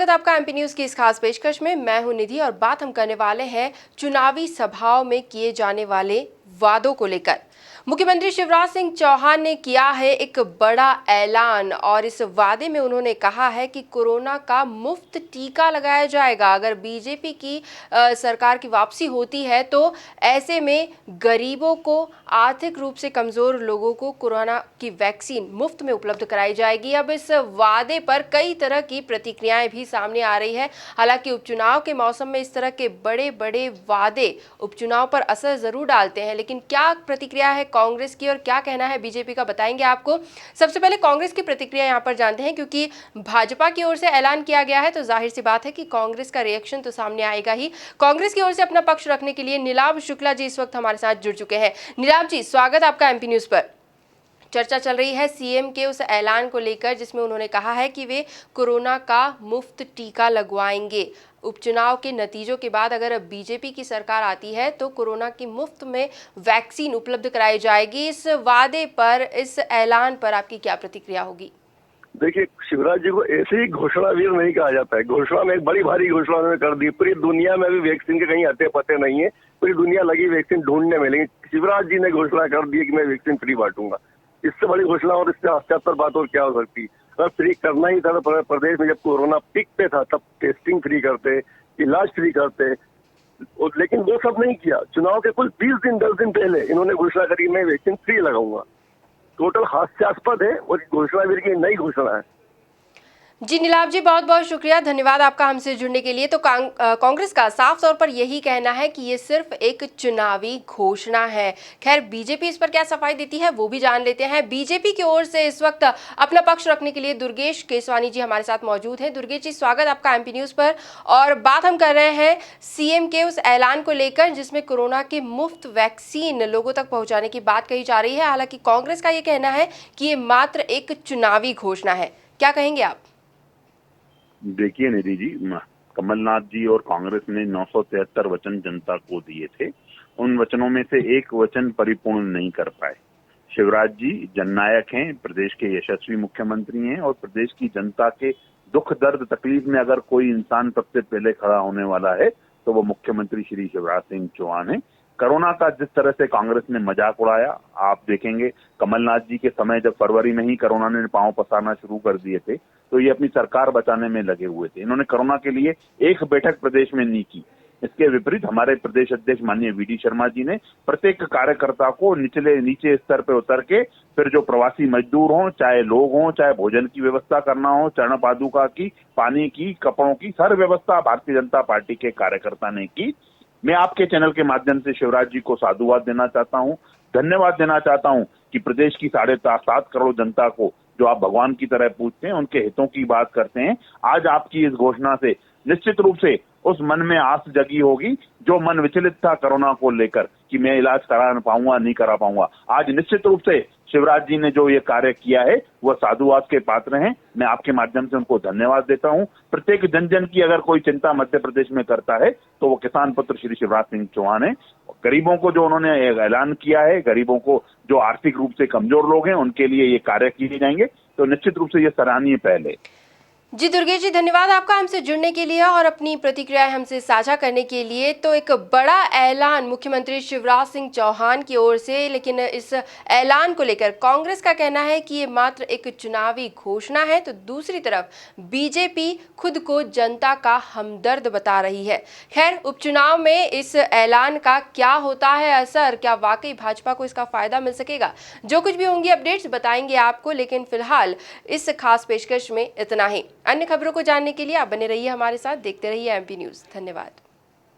स्वागत आपका MP news की इस खास पेशकश में। मैं हूं निधि और बात हम करने वाले हैं चुनावी सभाओं में किए जाने वाले वादों को लेकर। मुख्यमंत्री शिवराज सिंह चौहान ने किया है एक बड़ा ऐलान और इस वादे में उन्होंने कहा है कि कोरोना का मुफ्त टीका लगाया जाएगा। अगर बीजेपी की सरकार की वापसी होती है तो ऐसे में गरीबों को, आर्थिक रूप से कमजोर लोगों को कोरोना की वैक्सीन मुफ्त में उपलब्ध कराई जाएगी। अब इस वादे पर कई तरह की प्रतिक्रियाएं भी सामने आ रही है। हालांकि उपचुनाव के मौसम में इस तरह के बड़े बड़े वादे उपचुनाव पर असर जरूर डालते हैं, लेकिन क्या प्रतिक्रिया है कांग्रेस की और क्या कहना है बीजेपी का, बताएंगे आपको। सबसे पहले कांग्रेस की प्रतिक्रिया यहां पर जानते हैं, क्योंकि भाजपा की ओर से ऐलान किया गया है तो जाहिर सी बात है कि कांग्रेस का रिएक्शन तो सामने आएगा ही। कांग्रेस की ओर से अपना पक्ष रखने के लिए नीलाभ शुक्ला जी इस वक्त हमारे साथ जुड़ चुके हैं। नीलाभ जी, स्वागत आपका एमपी न्यूज पर। चर्चा चल रही है सीएम के उस ऐलान को लेकर जिसमें उन्होंने कहा है कि वे कोरोना का मुफ्त टीका लगवाएंगे। उपचुनाव के नतीजों के बाद अगर बीजेपी की सरकार आती है तो कोरोना की मुफ्त में वैक्सीन उपलब्ध कराई जाएगी। इस वादे पर, इस ऐलान पर आपकी क्या प्रतिक्रिया होगी? देखिए, शिवराज जी को ऐसे ही घोषणावीर नहीं कहा जाता है। घोषणा में एक बड़ी भारी घोषणा उन्होंने कर दी। पूरी दुनिया में भी वैक्सीन के कहीं अते पते नहीं है, पूरी दुनिया लगी वैक्सीन ढूंढने में, लेकिन शिवराज जी ने घोषणा कर दी कि मैं वैक्सीन फ्री बांटूंगा। इससे बड़ी घोषणा और इससे हास्यास्पद बात और क्या हो सकती। अगर फ्री करना ही था तो प्रदेश में जब कोरोना पीक पे था तब टेस्टिंग फ्री करते, इलाज फ्री करते, लेकिन वो सब नहीं किया। चुनाव के कुल 20 दिन 10 दिन पहले इन्होंने घोषणा करी मैं वैक्सीन फ्री लगाऊंगा। टोटल हास्यास्पद है और घोषणावीर की नई घोषणा है। जी नीलाभ जी, बहुत बहुत शुक्रिया, धन्यवाद आपका हमसे जुड़ने के लिए। तो कांग्रेस का साफ तौर पर यही कहना है कि ये सिर्फ एक चुनावी घोषणा है। खैर, बीजेपी इस पर क्या सफाई देती है वो भी जान लेते हैं। बीजेपी की ओर से इस वक्त अपना पक्ष रखने के लिए दुर्गेश केसवानी जी हमारे साथ मौजूद हैं। दुर्गेश जी, स्वागत आपका एमपी न्यूज पर। और बात हम कर रहे हैं सीएम के उस ऐलान को लेकर जिसमें कोरोना की मुफ्त वैक्सीन लोगों तक पहुंचाने की बात कही जा रही है। हालांकि कांग्रेस का ये कहना है कि ये मात्र एक चुनावी घोषणा है। क्या कहेंगे आप? देखिए निधि जी, कमलनाथ जी और कांग्रेस ने 973 वचन जनता को दिए थे। उन वचनों में से एक वचन परिपूर्ण नहीं कर पाए। शिवराज जी जननायक हैं, प्रदेश के यशस्वी मुख्यमंत्री हैं और प्रदेश की जनता के दुख दर्द तकलीफ में अगर कोई इंसान सबसे पहले खड़ा होने वाला है तो वो मुख्यमंत्री श्री शिवराज सिंह चौहान है। कोरोना का जिस तरह से कांग्रेस ने मजाक उड़ाया, आप देखेंगे कमलनाथ जी के समय जब फरवरी में ही कोरोना ने पांव पसारना शुरू कर दिए थे तो ये अपनी सरकार बचाने में लगे हुए थे। इन्होंने कोरोना के लिए एक बैठक प्रदेश में नहीं की। इसके विपरीत हमारे प्रदेश अध्यक्ष माननीय वीडी शर्मा जी ने प्रत्येक कार्यकर्ता को नीचे स्तर पे उतर के फिर जो प्रवासी मजदूर हों, चाहे लोग हों, चाहे भोजन की व्यवस्था करना हो, चरण पादुका की, पानी की, कपड़ों की, हर व्यवस्था भारतीय जनता पार्टी के कार्यकर्ता ने की। मैं आपके चैनल के माध्यम से शिवराज जी को साधुवाद देना चाहता हूं, धन्यवाद देना चाहता हूं कि प्रदेश की 7.5 करोड़ जनता को जो आप भगवान की तरह पूजते हैं, उनके हितों की बात करते हैं। आज आपकी इस घोषणा से निश्चित रूप से उस मन में आस जगी होगी जो मन विचलित था कोरोना को लेकर कि मैं इलाज करा न पाऊंगा, नहीं करा पाऊंगा। आज निश्चित रूप से शिवराज जी ने जो ये कार्य किया है वह साधुवाद के पात्र हैं। मैं आपके माध्यम से उनको धन्यवाद देता हूं। प्रत्येक जन जन की अगर कोई चिंता मध्य प्रदेश में करता है तो वो किसान पुत्र श्री शिवराज सिंह चौहान है। गरीबों को जो उन्होंने ऐलान किया है, गरीबों को जो आर्थिक रूप से कमजोर लोग हैं उनके लिए ये कार्य किए जाएंगे, तो निश्चित रूप से ये सराहनीय पहल है। जी दुर्गेश जी, धन्यवाद आपका हमसे जुड़ने के लिए और अपनी प्रतिक्रियाएं हमसे साझा करने के लिए। तो एक बड़ा ऐलान मुख्यमंत्री शिवराज सिंह चौहान की ओर से, लेकिन इस ऐलान को लेकर कांग्रेस का कहना है कि ये मात्र एक चुनावी घोषणा है। तो दूसरी तरफ बीजेपी खुद को जनता का हमदर्द बता रही है। खैर, उपचुनाव में इस ऐलान का क्या होता है असर, क्या वाकई भाजपा को इसका फायदा मिल सकेगा, जो कुछ भी होंगी अपडेट्स बताएंगे आपको। लेकिन फिलहाल इस खास पेशकश में इतना ही। अन्य खबरों को जानने के लिए आप बने रहिए हमारे साथ, देखते रहिए एमपी न्यूज। धन्यवाद।